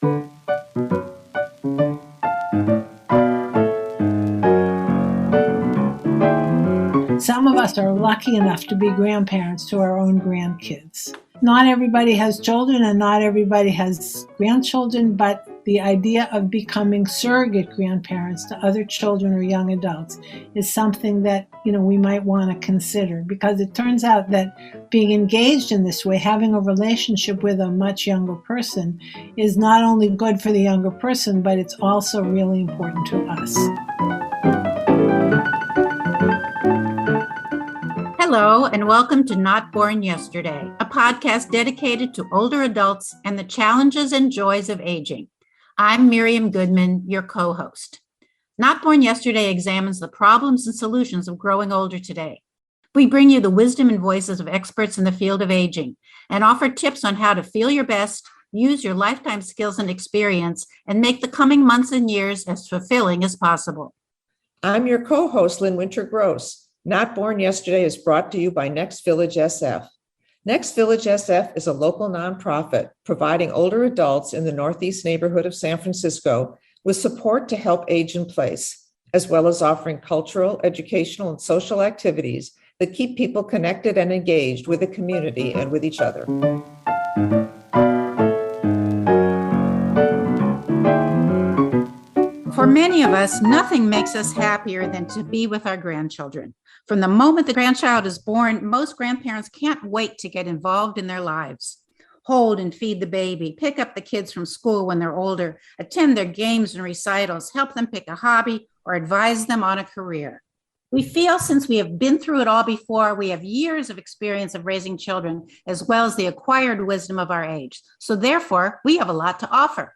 Some of us are lucky enough to be grandparents to our own grandkids. Not everybody has children and not everybody has grandchildren, but the idea of becoming surrogate grandparents to other children or young adults is something that, we might want to consider, because it turns out that being engaged in this way, having a relationship with a much younger person, is not only good for the younger person, but it's also really important to us. Hello, and welcome to Not Born Yesterday, a podcast dedicated to older adults and the challenges and joys of aging. I'm Miriam Goodman, your co-host. Not Born Yesterday examines the problems and solutions of growing older today. We bring you the wisdom and voices of experts in the field of aging and offer tips on how to feel your best, use your lifetime skills and experience, and make the coming months and years as fulfilling as possible. I'm your co-host, Lynn Winter-Gross. Not Born Yesterday is brought to you by Next Village SF. Next Village SF is a local nonprofit providing older adults in the Northeast neighborhood of San Francisco with support to help age in place, as well as offering cultural, educational, and social activities that keep people connected and engaged with the community and with each other. For many of us, nothing makes us happier than to be with our grandchildren. From the moment the grandchild is born, most grandparents can't wait to get involved in their lives. Hold and feed the baby, pick up the kids from school when they're older, attend their games and recitals, help them pick a hobby, or advise them on a career. We feel since we have been through it all before, we have years of experience of raising children, as well as the acquired wisdom of our age. So therefore, we have a lot to offer.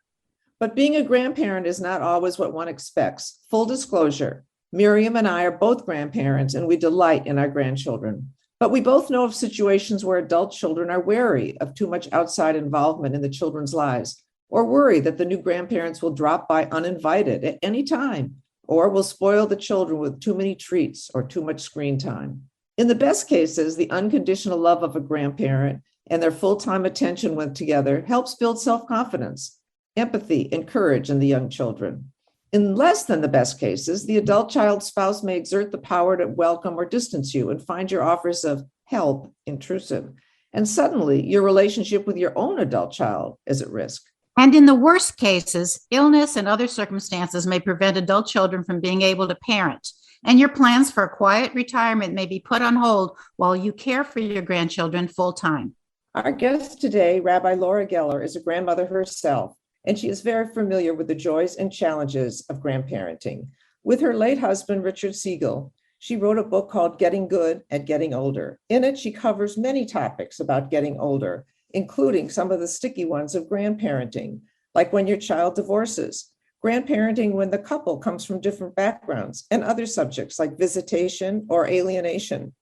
But being a grandparent is not always what one expects. Full disclosure, Miriam and I are both grandparents and we delight in our grandchildren. But we both know of situations where adult children are wary of too much outside involvement in the children's lives, or worry that the new grandparents will drop by uninvited at any time, or will spoil the children with too many treats or too much screen time. In the best cases, the unconditional love of a grandparent and their full-time attention when together helps build self-confidence, empathy, and courage in the young children. In less than the best cases, the adult child spouse may exert the power to welcome or distance you and find your offers of help intrusive. And suddenly, your relationship with your own adult child is at risk. And in the worst cases, illness and other circumstances may prevent adult children from being able to parent. And your plans for a quiet retirement may be put on hold while you care for your grandchildren full time. Our guest today, Rabbi Laura Geller, is a grandmother herself, and she is very familiar with the joys and challenges of grandparenting. With her late husband, Richard Siegel, she wrote a book called Getting Good at Getting Older. In it, she covers many topics about getting older, including some of the sticky ones of grandparenting, like when your child divorces, grandparenting when the couple comes from different backgrounds, and other subjects like visitation or alienation.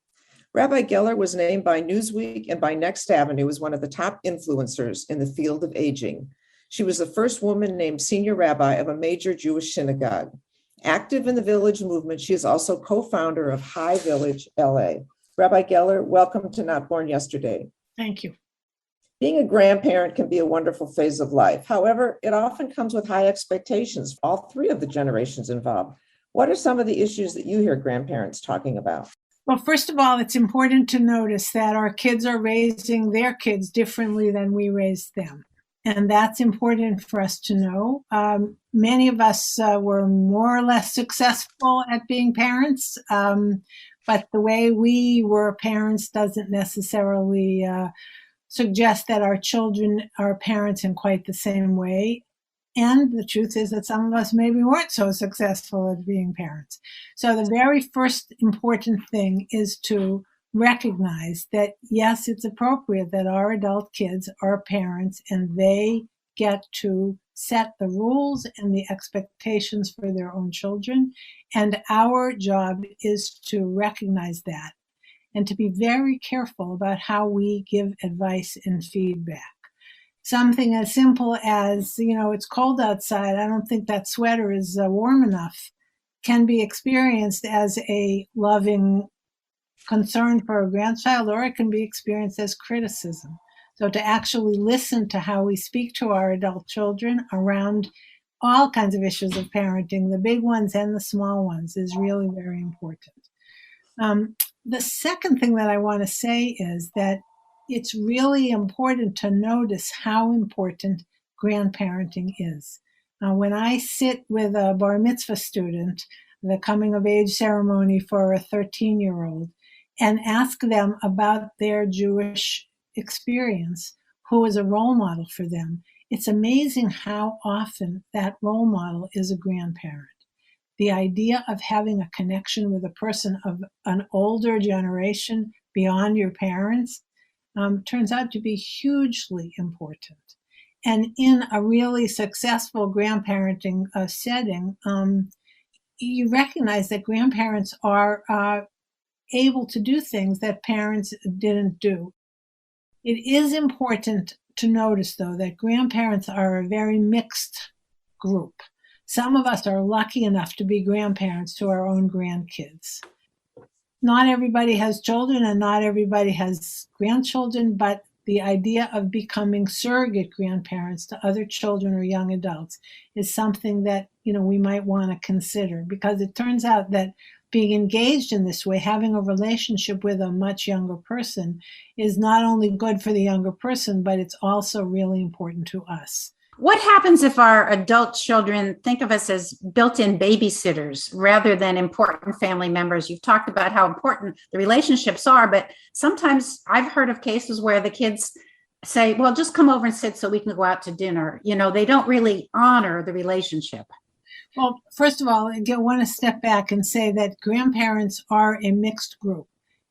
Rabbi Geller was named by Newsweek and by Next Avenue as one of the top influencers in the field of aging. She was the first woman named senior rabbi of a major Jewish synagogue. Active in the Village movement, she is also co-founder of High Village, LA. Rabbi Geller, welcome to Not Born Yesterday. Thank you. Being a grandparent can be a wonderful phase of life. However, it often comes with high expectations for all three of the generations involved. What are some of the issues that you hear grandparents talking about? Well, first of all, it's important to notice that our kids are raising their kids differently than we raised them. And that's important for us to know. Many of us were more or less successful at being parents, but the way we were parents doesn't necessarily suggest that our children are parents in quite the same way. And the truth is that some of us maybe weren't so successful at being parents. So the very first important thing is to recognize that, yes, it's appropriate that our adult kids are parents and they get to set the rules and the expectations for their own children. And our job is to recognize that and to be very careful about how we give advice and feedback. Something as simple as, it's cold outside, I don't think that sweater is warm enough, can be experienced as a loving concern for a grandchild, or it can be experienced as criticism. So to actually listen to how we speak to our adult children around all kinds of issues of parenting, the big ones and the small ones, is really very important. The second thing that I want to say is that it's really important to notice how important grandparenting is. When I sit with a bar mitzvah student, the coming of age ceremony for a 13-year-old, and ask them about their Jewish experience, who is a role model for them, it's amazing how often that role model is a grandparent. The idea of having a connection with a person of an older generation beyond your parents turns out to be hugely important. And in a really successful grandparenting setting, you recognize that grandparents are able to do things that parents didn't do. It is important to notice, though, that grandparents are a very mixed group. Some of us are lucky enough to be grandparents to our own grandkids. Not everybody has children and not everybody has grandchildren, but the idea of becoming surrogate grandparents to other children or young adults is something that, we might want to consider, because it turns out that being engaged in this way, having a relationship with a much younger person, is not only good for the younger person, but it's also really important to us. What happens if our adult children think of us as built-in babysitters rather than important family members? You've talked about how important the relationships are, but sometimes I've heard of cases where the kids say, well, just come over and sit so we can go out to dinner. They don't really honor the relationship. Well, first of all, I want to step back and say that grandparents are a mixed group.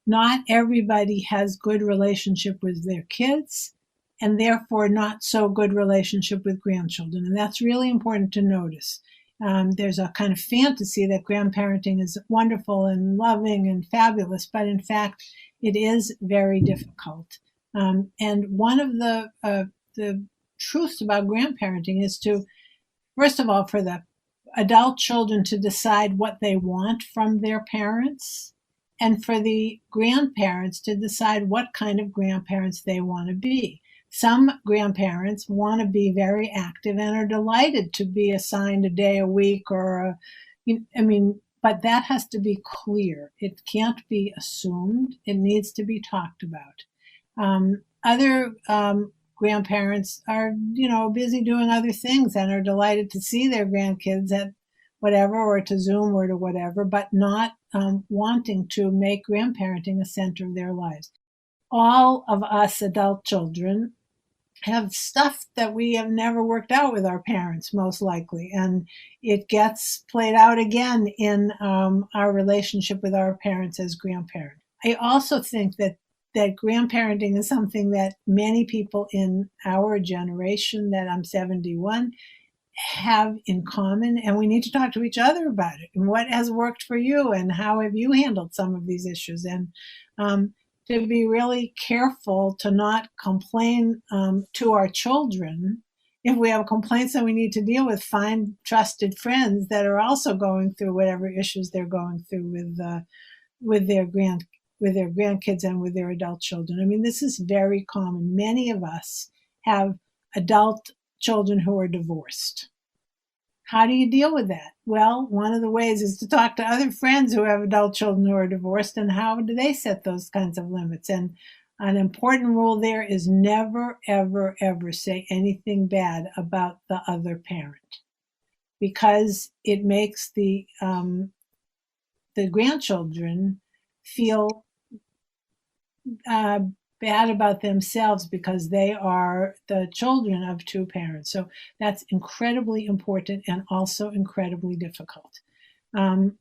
Not everybody has good relationship with their kids, and therefore not so good relationship with grandchildren. And that's really important to notice. There's a kind of fantasy that grandparenting is wonderful and loving and fabulous, but in fact, it is very difficult. And one of the truths about grandparenting is to, first of all, for the adult children to decide what they want from their parents, and for the grandparents to decide what kind of grandparents they want to be. Some grandparents want to be very active and are delighted to be assigned a day a week but that has to be clear. It can't be assumed. It needs to be talked about. Other grandparents are, busy doing other things and are delighted to see their grandkids at whatever, or to Zoom or to whatever, but not wanting to make grandparenting a center of their lives. All of us adult children have stuff that we have never worked out with our parents, most likely, and it gets played out again in our relationship with our parents as grandparents. I also think that grandparenting is something that many people in our generation, that I'm 71, have in common, and we need to talk to each other about it, and what has worked for you, and how have you handled some of these issues, and to be really careful to not complain to our children. If we have complaints that we need to deal with, find trusted friends that are also going through whatever issues they're going through with their grandkids and with their adult children. This is very common. Many of us have adult children who are divorced. How do you deal with that? Well, one of the ways is to talk to other friends who have adult children who are divorced, and how do they set those kinds of limits? And an important rule there is never, ever, ever say anything bad about the other parent, because it makes the grandchildren feel bad about themselves because they are the children of two parents. So that's incredibly important and also incredibly difficult. And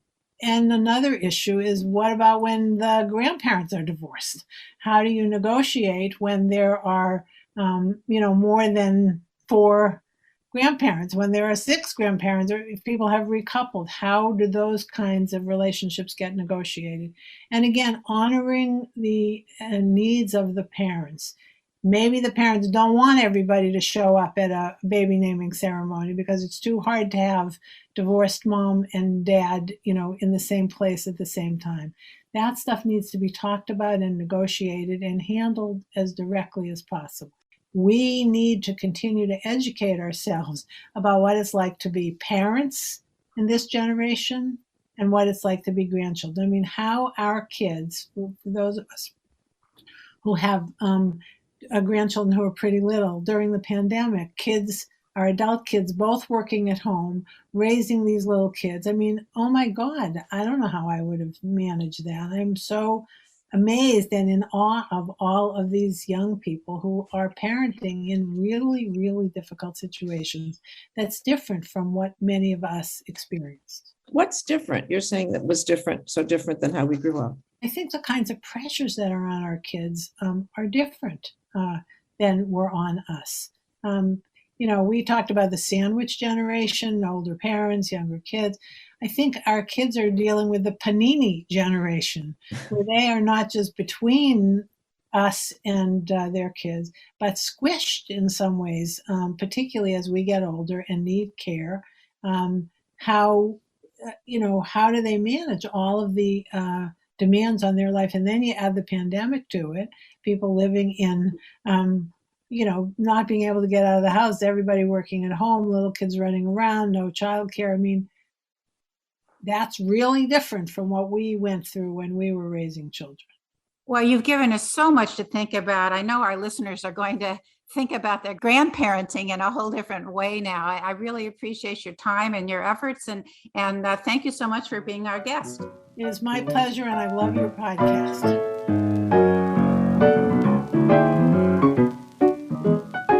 another issue is, what about when the grandparents are divorced? How do you negotiate when there are, more than 4 grandparents, when there are 6 grandparents, or if people have recoupled? How do those kinds of relationships get negotiated? And again, honoring the needs of the parents. Maybe the parents don't want everybody to show up at a baby naming ceremony because it's too hard to have divorced mom and dad, in the same place at the same time. That stuff needs to be talked about and negotiated and handled as directly as possible. we need to continue to educate ourselves about what it's like to be parents in this generation and what it's like to be grandchildren. I mean, how our kids, for those of us who have grandchildren who are pretty little during the pandemic, our adult kids both working at home, raising these little kids. I mean, oh my God, I don't know how I would have managed that. I'm so amazed and in awe of all of these young people who are parenting in really, really difficult situations. That's different from what many of us experienced. What's different? You're saying that was different, so different than how we grew up. I think the kinds of pressures that are on our kids are different than were on us. We talked about the sandwich generation, older parents, younger kids. I think our kids are dealing with the panini generation, where they are not just between us and their kids, but squished in some ways, particularly as we get older and need care. How do they manage all of the demands on their life? And then you add the pandemic to it, people living in not being able to get out of the house, everybody working at home, little kids running around, no childcare. I mean, that's really different from what we went through when we were raising children. Well, you've given us so much to think about. I know our listeners are going to think about their grandparenting in a whole different way now. I really appreciate your time and your efforts, and thank you so much for being our guest. It is my pleasure, and I love your podcast.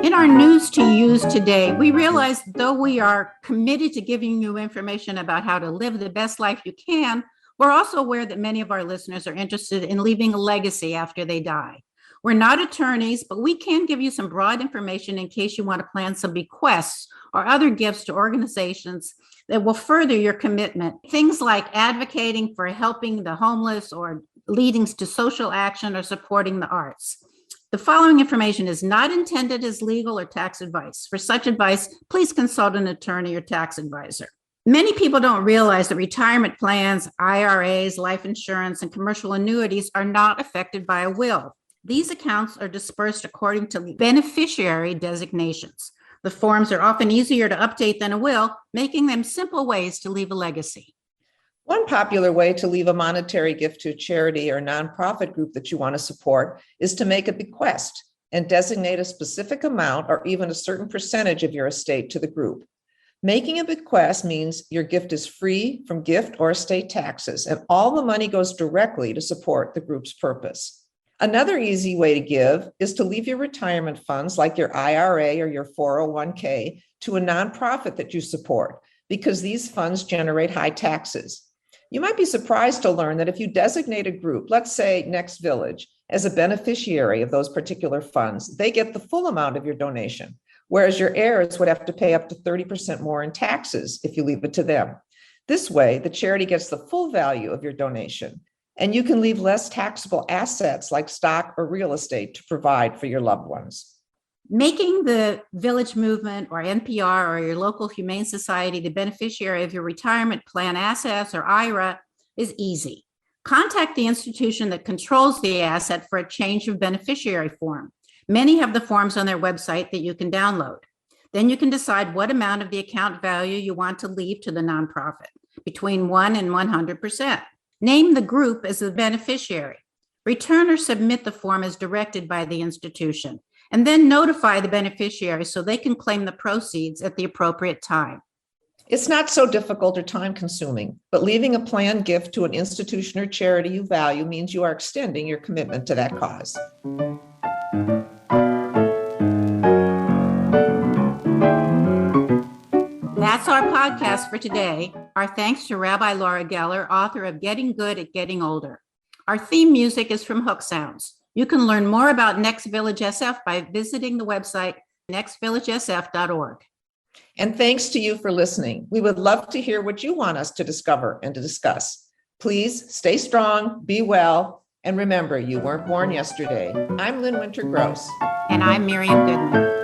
In our news to use today, we realize though we are committed to giving you information about how to live the best life you can, we're also aware that many of our listeners are interested in leaving a legacy after they die. We're not attorneys, but we can give you some broad information in case you want to plan some bequests or other gifts to organizations that will further your commitment. Things like advocating for helping the homeless or leading to social action or supporting the arts. The following information is not intended as legal or tax advice. For such advice, please consult an attorney or tax advisor. Many people don't realize that retirement plans, IRAs, life insurance, and commercial annuities are not affected by a will. These accounts are dispersed according to beneficiary designations. The forms are often easier to update than a will, making them simple ways to leave a legacy. One popular way to leave a monetary gift to a charity or nonprofit group that you want to support is to make a bequest and designate a specific amount or even a certain percentage of your estate to the group. Making a bequest means your gift is free from gift or estate taxes, and all the money goes directly to support the group's purpose. Another easy way to give is to leave your retirement funds, like your IRA or your 401k, to a nonprofit that you support, because these funds generate high taxes. You might be surprised to learn that if you designate a group, let's say Next Village, as a beneficiary of those particular funds, they get the full amount of your donation, whereas your heirs would have to pay up to 30% more in taxes if you leave it to them. This way, the charity gets the full value of your donation, and you can leave less taxable assets like stock or real estate to provide for your loved ones. Making the Village Movement or NPR or your local humane society the beneficiary of your retirement plan assets or IRA is easy. Contact the institution that controls the asset for a change of beneficiary form. Many have the forms on their website that you can download. Then you can decide what amount of the account value you want to leave to the nonprofit, between 1 and 100%. Name the group as the beneficiary. Return or submit the form as directed by the institution, and then notify the beneficiary so they can claim the proceeds at the appropriate time. It's not so difficult or time-consuming, but leaving a planned gift to an institution or charity you value means you are extending your commitment to that cause. That's our podcast for today. Our thanks to Rabbi Laura Geller, author of Getting Good at Getting Older. Our theme music is from Hook Sounds. You can learn more about Next Village SF by visiting the website nextvillagesf.org. And thanks to you for listening. We would love to hear what you want us to discover and to discuss. Please stay strong, be well, and remember, you weren't born yesterday. I'm Lynn Winter Gross. And I'm Miriam Goodman.